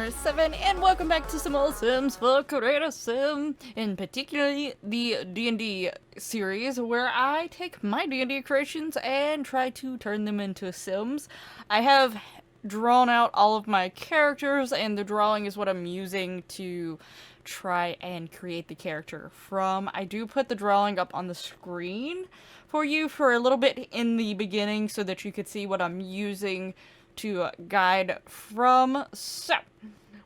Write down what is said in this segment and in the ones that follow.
Gamer 7, and welcome back to some old Sims for Creator Sim, and particularly the D&D series, where I take my D&D creations and try to turn them into Sims. I have drawn out all of my characters, and the drawing is what I'm using to try and create the character from. I do put the drawing up on the screen for you for a little bit in the beginning so that you could see what I'm using to guide from. So,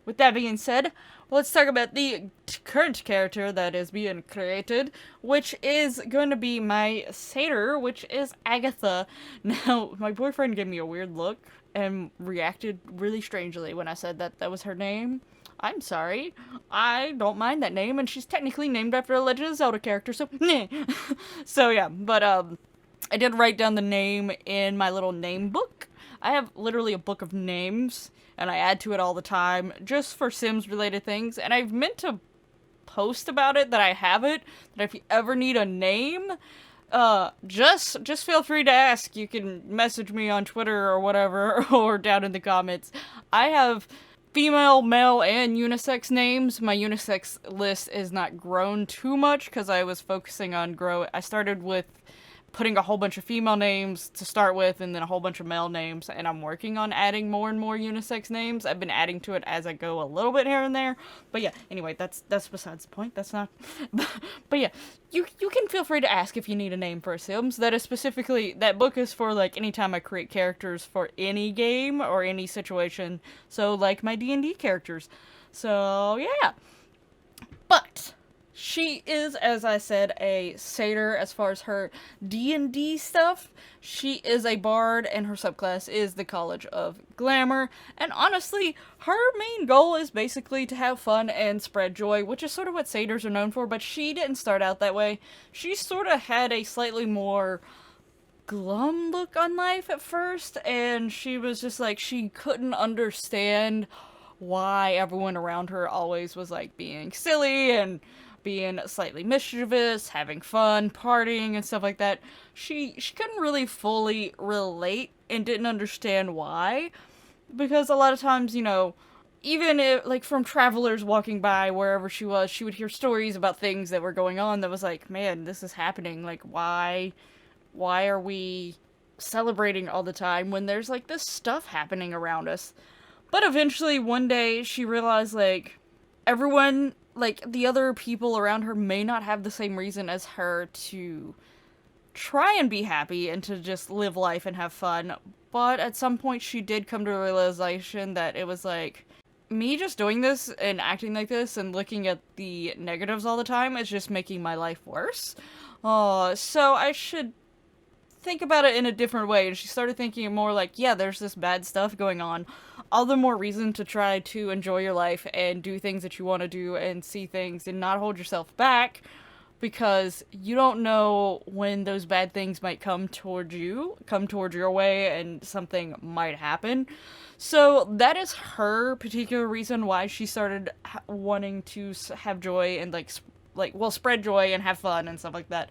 with that being said, let's talk about the current character that is being created, which is going to be my satyr, which is Agitha. Now, my boyfriend gave me a weird look and reacted really strangely when I said that that was her name. I'm sorry. I don't mind that name, and she's technically named after a Legend of Zelda character, so so yeah, but I did write down the name in my little name book. I have literally a book of names, and I add to it all the time, just for Sims-related things, and I've meant to post about it, that I have it, that if you ever need a name, just feel free to ask. You can message me on Twitter or whatever, or down in the comments. I have female, male, and unisex names. My unisex list is not grown too much, because I was focusing on I started with putting a whole bunch of female names to start with, and then a whole bunch of male names, and I'm working on adding more and more unisex names. I've been adding to it as I go a little bit here and there, but yeah, anyway, that's besides the point. That's not but yeah, you can feel free to ask if you need a name for a Sims. That is specifically, that book is for like anytime I create characters for any game or any situation, so like my D&D characters. So yeah, but she is, as I said, a satyr as far as her D&D stuff. She is a bard, and her subclass is the College of Glamour. And honestly, her main goal is basically to have fun and spread joy, which is sort of what satyrs are known for, but she didn't start out that way. She sort of had a slightly more glum look on life at first, and she was just like, she couldn't understand why everyone around her always was like being silly and being slightly mischievous, having fun, partying, and stuff like that. She couldn't really fully relate and didn't understand why, because a lot of times, you know, even if, like, from travelers walking by wherever she was, she would hear stories about things that were going on that was like, man, this is happening, like, why are we celebrating all the time when there's, like, this stuff happening around us? But eventually, one day, she realized, like, everyone, like, the other people around her may not have the same reason as her to try and be happy and to just live life and have fun. But at some point, she did come to a realization that it was like, me just doing this and acting like this and looking at the negatives all the time is just making my life worse. So I should think about it in a different way. And she started thinking more like, yeah, there's this bad stuff going on. All the more reason to try to enjoy your life and do things that you want to do and see things and not hold yourself back, because you don't know when those bad things might come towards your way, and something might happen. So that is her particular reason why she started wanting to have joy and spread joy and have fun and stuff like that.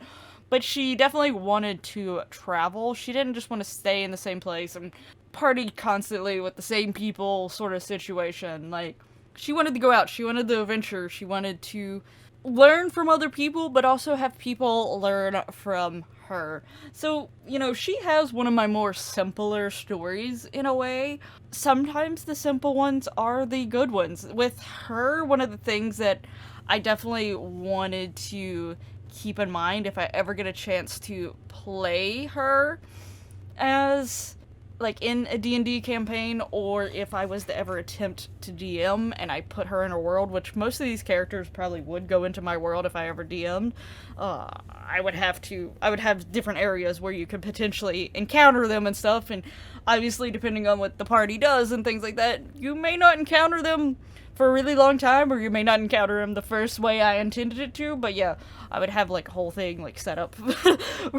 But she definitely wanted to travel. She didn't just want to stay in the same place and party constantly with the same people sort of situation. Like, she wanted to go out. She wanted the adventure. She wanted to learn from other people, but also have people learn from her. So, you know, she has one of my more simpler stories in a way. Sometimes the simple ones are the good ones. With her, one of the things that I definitely wanted to keep in mind if I ever get a chance to play her as, like, in a D&D campaign, or if I was to ever attempt to DM and I put her in a world, which most of these characters probably would go into my world if I ever DM'd, I would have different areas where you could potentially encounter them and stuff, and obviously depending on what the party does and things like that, you may not encounter them for a really long time, or you may not encounter them the first way I intended it to, but yeah, I would have, like, a whole thing, like, set up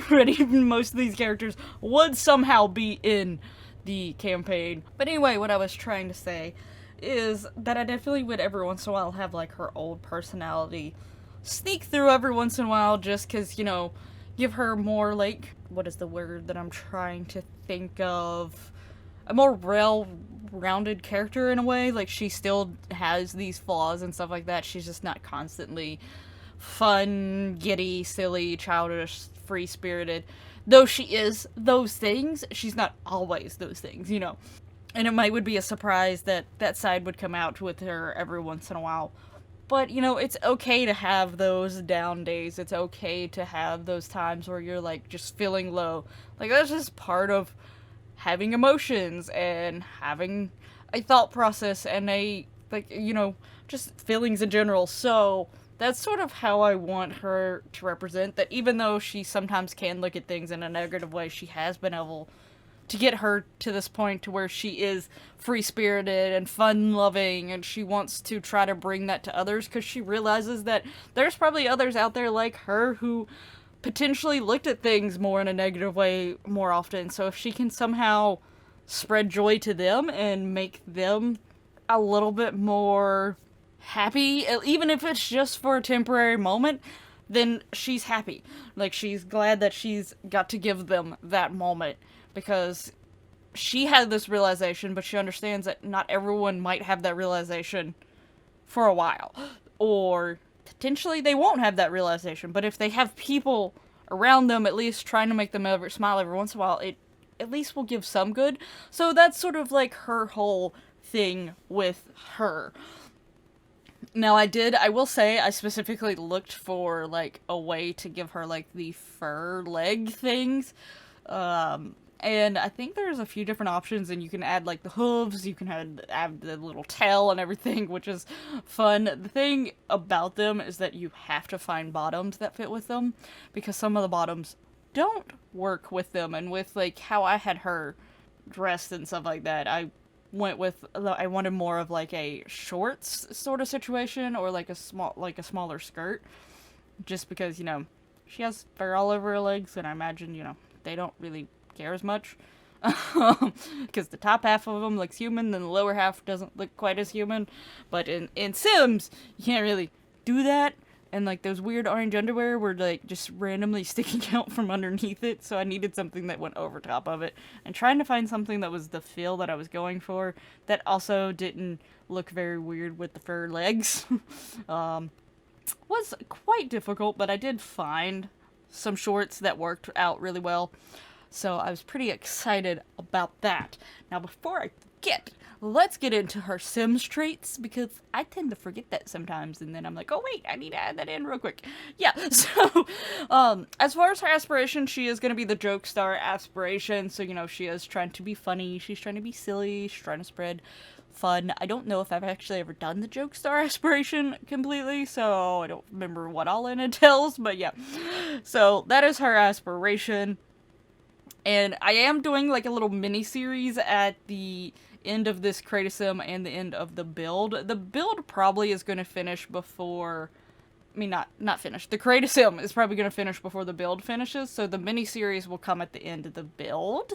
ready. Most of these characters would somehow be in the campaign. But anyway, what I was trying to say is that I definitely would every once in a while have, like, her old personality sneak through every once in a while, just because, you know, give her more, like, what is the word that I'm trying to think of? a more well-rounded character in a way. Like, she still has these flaws and stuff like that. She's just not constantly fun, giddy, silly, childish, free-spirited. Though she is those things, she's not always those things, you know. And it would be a surprise that that side would come out with her every once in a while. But, you know, it's okay to have those down days. It's okay to have those times where you're, like, just feeling low. Like, that's just part of having emotions and having a thought process and a, like, you know, just feelings in general. So, that's sort of how I want her to represent. That even though she sometimes can look at things in a negative way, she has been able to get her to this point to where she is free-spirited and fun-loving, and she wants to try to bring that to others because she realizes that there's probably others out there like her who potentially looked at things more in a negative way more often. So if she can somehow spread joy to them and make them a little bit more happy, even if it's just for a temporary moment, then she's happy. Like, she's glad that she's got to give them that moment. Because she had this realization, but she understands that not everyone might have that realization for a while. Or potentially they won't have that realization. But if they have people around them at least trying to make them smile every once in a while, it at least will give some good. So that's sort of like her whole thing with her. Now, I will say, I specifically looked for, like, a way to give her, like, the fur leg things. And I think there's a few different options, and you can add, like, the hooves, you can add the little tail and everything, which is fun. The thing about them is that you have to find bottoms that fit with them, because some of the bottoms don't work with them, and with, like, how I had her dressed and stuff like that, I wanted more of, like, a shorts sort of situation, or, like, a smaller skirt, just because, you know, she has fur all over her legs, and I imagine, you know, they don't really care as much, because the top half of them looks human, then the lower half doesn't look quite as human. But in Sims, you can't really do that, and, like, those weird orange underwear were, like, just randomly sticking out from underneath it, so I needed something that went over top of it, and trying to find something that was the feel that I was going for, that also didn't look very weird with the fur legs, was quite difficult, but I did find some shorts that worked out really well. So I was pretty excited about that. Now, before I forget, let's get into her Sims traits, because I tend to forget that sometimes, and then I'm like, oh wait, I need to add that in real quick. Yeah, so, as far as her aspiration, she is going to be the joke star aspiration, so, you know, she is trying to be funny, she's trying to be silly, she's trying to spread fun. I don't know if I've actually ever done the joke star aspiration completely, so I don't remember what all it entails, but yeah. So, that is her aspiration. And I am doing, like, a little mini-series at the end of this Create a Sim and the end of the build. The build probably is going to finish before... I mean, not finish. The Create a Sim is probably going to finish before the build finishes, so the mini-series will come at the end of the build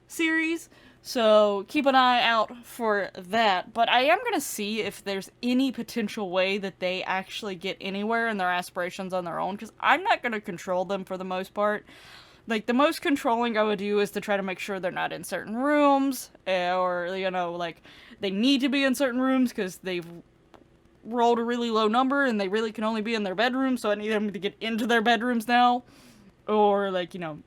series. So keep an eye out for that. But I am going to see if there's any potential way that they actually get anywhere in their aspirations on their own, because I'm not going to control them for the most part. Like, the most controlling I would do is to try to make sure they're not in certain rooms, or, you know, like, they need to be in certain rooms because they've rolled a really low number and they really can only be in their bedroom, so I need them to get into their bedrooms now. Or, like, you know,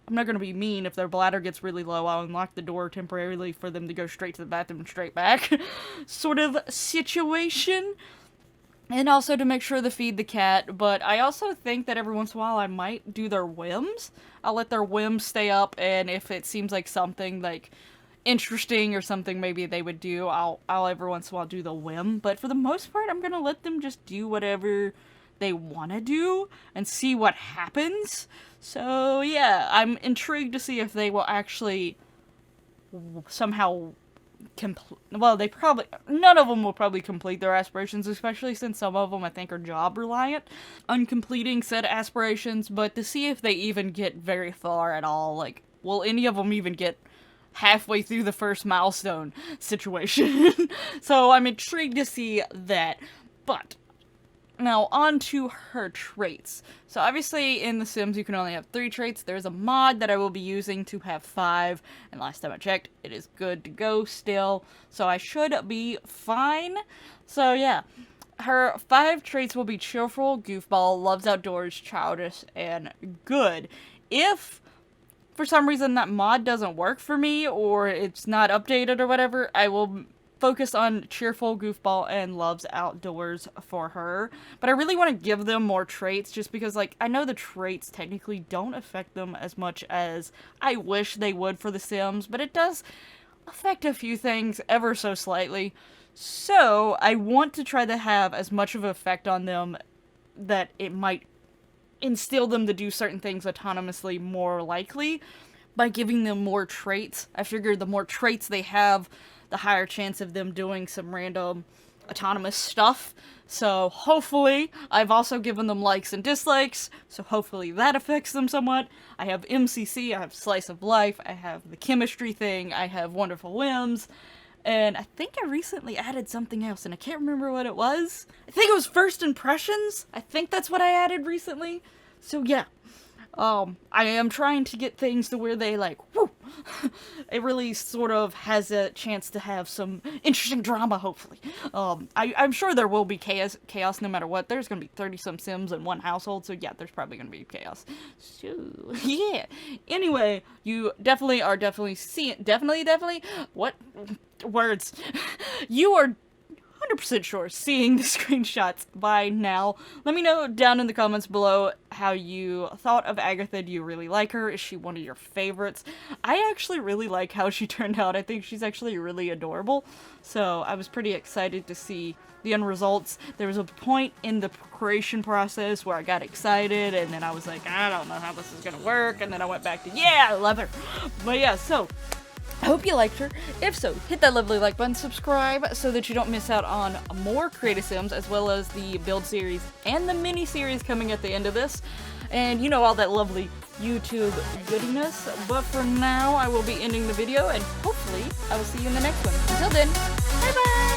I'm not going to be mean. If their bladder gets really low, I'll unlock the door temporarily for them to go straight to the bathroom and straight back sort of situation. And also to make sure to feed the cat, but I also think that every once in a while I might do their whims. I'll let their whims stay up, and if it seems like something, like, interesting or something maybe they would do, I'll every once in a while do the whim. But for the most part, I'm gonna let them just do whatever they want to do and see what happens. So, yeah, I'm intrigued to see if they will actually somehow... none of them will probably complete their aspirations, especially since some of them I think are job reliant on completing said aspirations, but to see if they even get very far at all, like, will any of them even get halfway through the first milestone situation? So I'm intrigued to see that, but Now, on to her traits. So obviously in The Sims you can only have 3 traits. There's a mod that I will be using to have 5, and last time I checked, it is good to go still. So I should be fine. So yeah, her 5 traits will be cheerful, goofball, loves outdoors, childish, and good. If for some reason that mod doesn't work for me, or it's not updated or whatever, I will focus on cheerful, goofball, and loves outdoors for her. But I really want to give them more traits just because, like, I know the traits technically don't affect them as much as I wish they would for The Sims, but it does affect a few things ever so slightly. So I want to try to have as much of an effect on them that it might instill them to do certain things autonomously more likely by giving them more traits. I figure the more traits they have, the higher chance of them doing some random autonomous stuff. So hopefully, I've also given them likes and dislikes, so hopefully that affects them somewhat. I have MCC, I have Slice of Life, I have the chemistry thing, I have Wonderful Whims, and I think I recently added something else, and I can't remember what it was. I think it was First Impressions? I think that's what I added recently. So yeah. I am trying to get things to where they, like, whoo! It really sort of has a chance to have some interesting drama, hopefully. I'm sure there will be chaos no matter what. There's gonna be 30-some Sims in one household, so yeah, there's probably gonna be chaos. So, yeah. Anyway, you definitely are seeing, what? Words. You are 100% sure seeing the screenshots by now. Let me know down in the comments below how you thought of Agitha. Do you really like her? Is she one of your favorites? I actually really like how she turned out. I think she's actually really adorable. So I was pretty excited to see the end results. There was a point in the creation process where I got excited, and then I was like, I don't know how this is gonna work, and then I went back to, yeah, I love her. But yeah, so I hope you liked her. If so, hit that lovely like button, subscribe so that you don't miss out on more Create a Sims, as well as the build series and the mini series coming at the end of this. And you know, all that lovely YouTube goodiness. But for now, I will be ending the video, and hopefully I will see you in the next one. Until then, bye bye!